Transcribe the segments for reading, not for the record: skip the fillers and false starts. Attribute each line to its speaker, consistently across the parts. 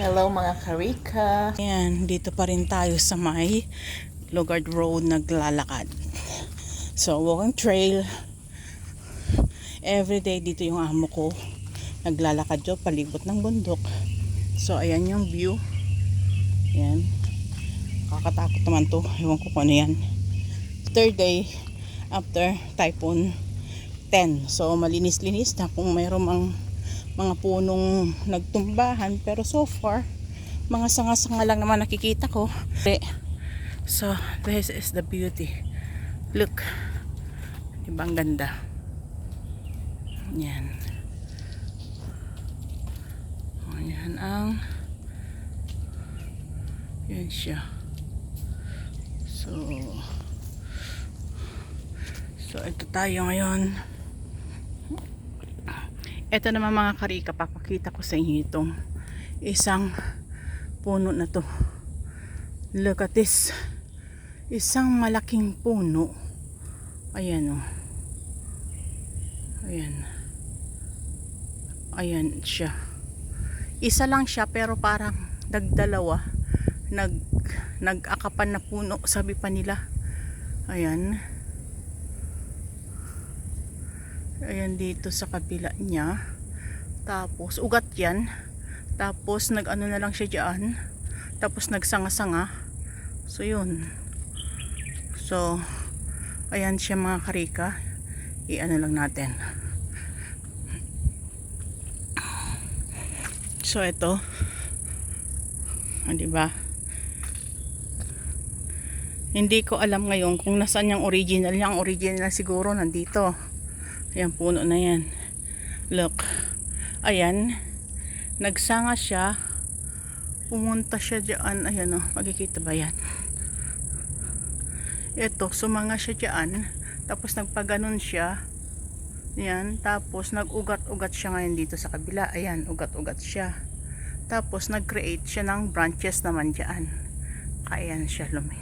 Speaker 1: Hello mga karika. Ayan, dito pa rin tayo sa may Lugard Road naglalakad. So, walking trail. Everyday dito yung amo ko. Naglalakad yun, palibot ng bundok. So, ayan yung view. Ayan. Kakatakot naman to. Ewan ko kung ano yan. Third day after Typhoon 10. So, malinis-linis na kung mayroong mga punong nagtumbahan, pero so far mga sanga-sanga lang naman nakikita ko. So this is the beauty. Look, diba ang ganda? Yan. Yan ang yan siya. So ito tayo ngayon. Ito naman mga karika, papakita ko sa inyo itong isang puno na to. Look at this. Isang malaking puno. Ayan o. Ayan. Ayan siya. Isa lang siya pero parang nagdalawa. Nag-akapan na puno, sabi pa nila. Ayan. Ayan dito sa kabila niya. Tapos ugat yan. Tapos nag-ano na lang siya dyan. Tapos nagsanga-sanga. So yun. So ayan siya mga karika. I-ano lang natin. So ito. Diba? Hindi ko alam ngayon kung nasaan yung original niya. Ang original siguro nandito. Ayan, puno na yan. Look. Ayan. Nagsanga siya. Pumunta siya dyan. Ayan o. Magkikita ba yan? Ito. Sumanga siya dyan. Tapos nagpaganon siya. Ayan. Tapos nag-ugat-ugat siya ngayon dito sa kabila. Ayan. Ugat-ugat siya. Tapos nag-create siya ng branches naman dyan. Kaya yan siya lumi.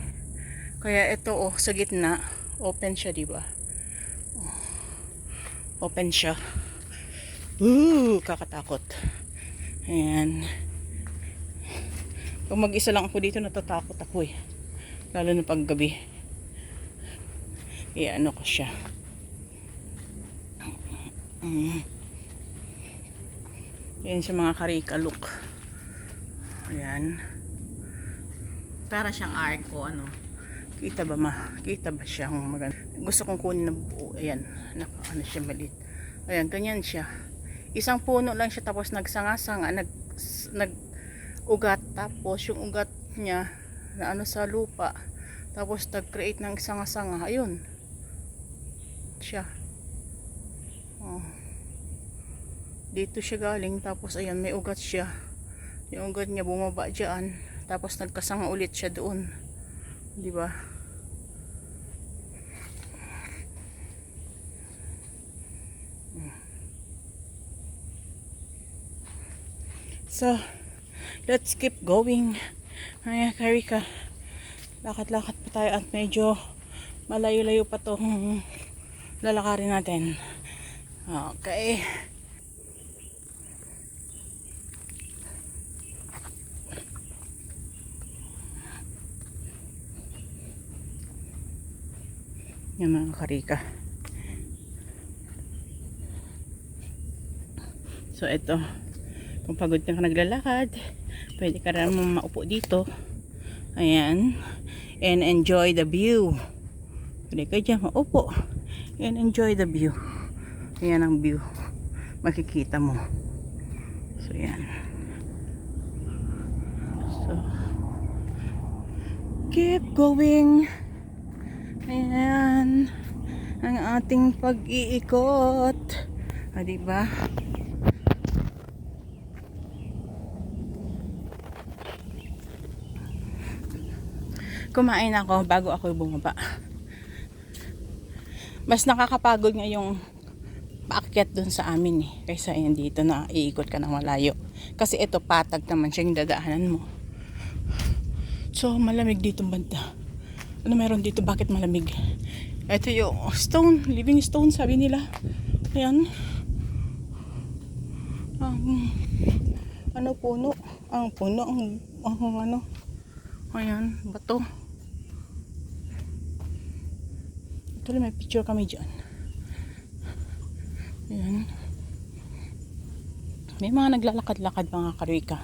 Speaker 1: Kaya ito oh. Sa gitna. Open siya diba? Open siya. Kakatakot. Ayan. Pag mag-isa lang ako dito, natatakot ako eh. Lalo na pag gabi. Ano ko siya. Ayan siya mga karika. Look. Ayan. Para siyang arko. Ano. Kita ba Kita ba siya? Gusto kong kunin na buo. Ayan. Ano siya malit. Ayan. Ganyan siya. Isang puno lang siya. Tapos nagsanga-sanga. Nag-ugat. Tapos yung ugat niya na ano sa lupa. Tapos nag-create ng sanga-sanga. Ayun. Siya. Oh. Dito siya galing. Tapos ayan. May ugat siya. Yung ugat niya bumaba dyan. Tapos nagkasanga ulit siya doon. Diba? So, let's keep going. Ay, karika. Lakad-lakad pa tayo at medyo malayo-layo pa tong lalakarin natin. Okay. Yan mga karika. So ito, kung pagod ka naglalakad, pwede ka rin maupo dito. Ayan. And enjoy the view. Pwede ka dyan maupo. And enjoy the view. Ayan ang view. Makikita mo. So yan. So keep going. Ayan ang ating pag-iikot. Diba? Kumain ako bago ako bumaba. Mas nakakapagod nga yung paakyat dun sa amin eh. Kaysa yan dito na iikot ka ng malayo. Kasi ito patag naman siya yung dadaanan mo. So malamig dito banda. Ano meron dito? Bakit malamig? Ito yung stone, living stone sabi nila. Ayan. ano puno. Ang puno, ang ano. Ayan, bato. Ito may picture kami dyan. Ayan. May mga naglalakad-lakad mga karika.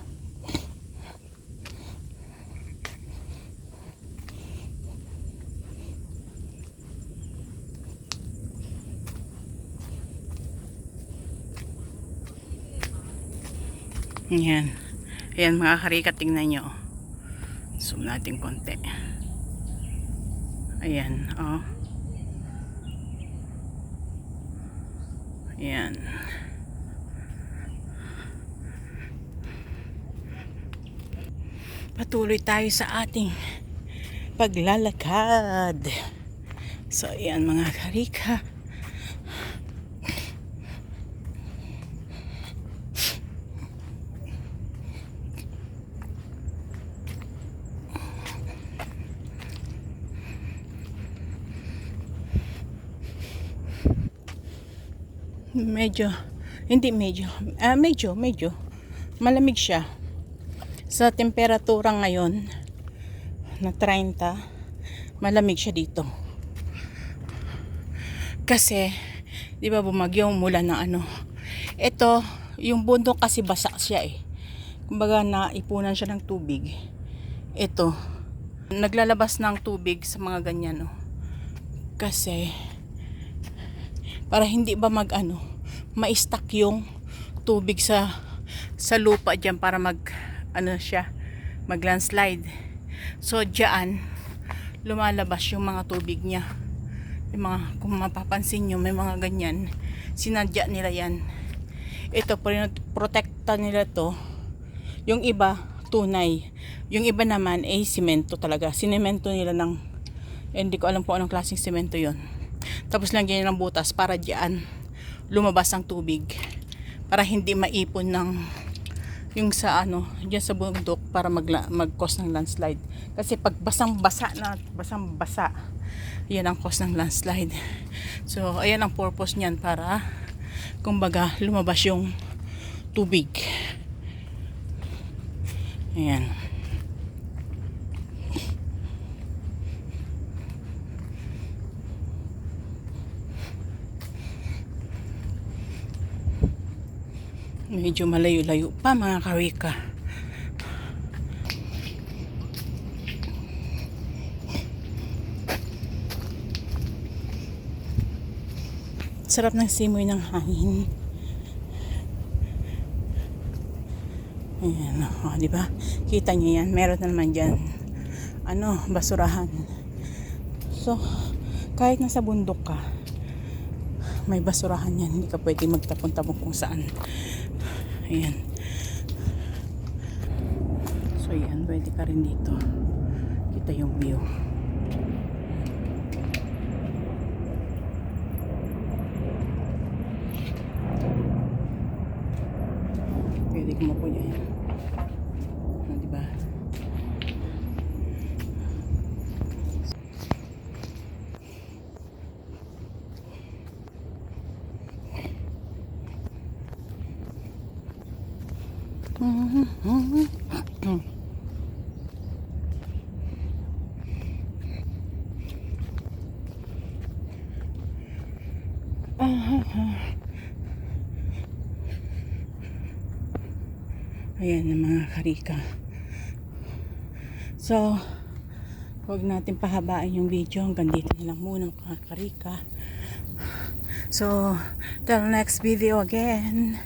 Speaker 1: Ayan. Ayan mga karika, tingnan nyo. Zoom natin konti. Ayan, oh. Ayan. Patuloy tayo sa ating paglalakad. So, ayan mga karika. Medyo malamig siya. Sa temperatura ngayon na 30, malamig siya dito. Kasi, di ba bumagyo mula ng ano. Ito, yung bundok kasi basa siya eh. Kumbaga naipunan siya ng tubig. Ito, naglalabas ng tubig sa mga ganyan, oh. Kasi, para hindi ba ma-stack yung tubig sa lupa diyan para mag-landslide. So diyan lumalabas yung mga tubig niya. Yung mga, kung mapapansin nyo, may mga ganyan. Sinadya nila yan. Ito, protekta nila to. Yung iba, tunay. Yung iba naman, simento talaga. Sinemento nila ng, hindi ko alam po anong klaseng simento yon. Tapos lagyan ng butas para diyan lumabas ang tubig. Para hindi maipon ng yung sa diyan sa bundok para mag-cause ng landslide. Kasi pag basang-basa, yan ang cause ng landslide. So, ayan ang purpose niyan, para kumbaga lumabas yung tubig. Ayan. Medyo malayo-layo pa mga karika. Sarap ng simoy ng hangin. Ayan, oh, di ba? Kita niyo yan, meron na naman diyan basurahan. So, kahit nasa bundok ka, may basurahan yan. Hindi ka pwede magtapon-tapon kung saan. Ayan. So, yan. Pwede ka rin dito. Kita yung view. Pwede kumapo niya yan. Diba? Ayan ang mga karika. So, huwag natin pahabain yung video. Hanggang dito na lang muna mga karika. So, till next video again.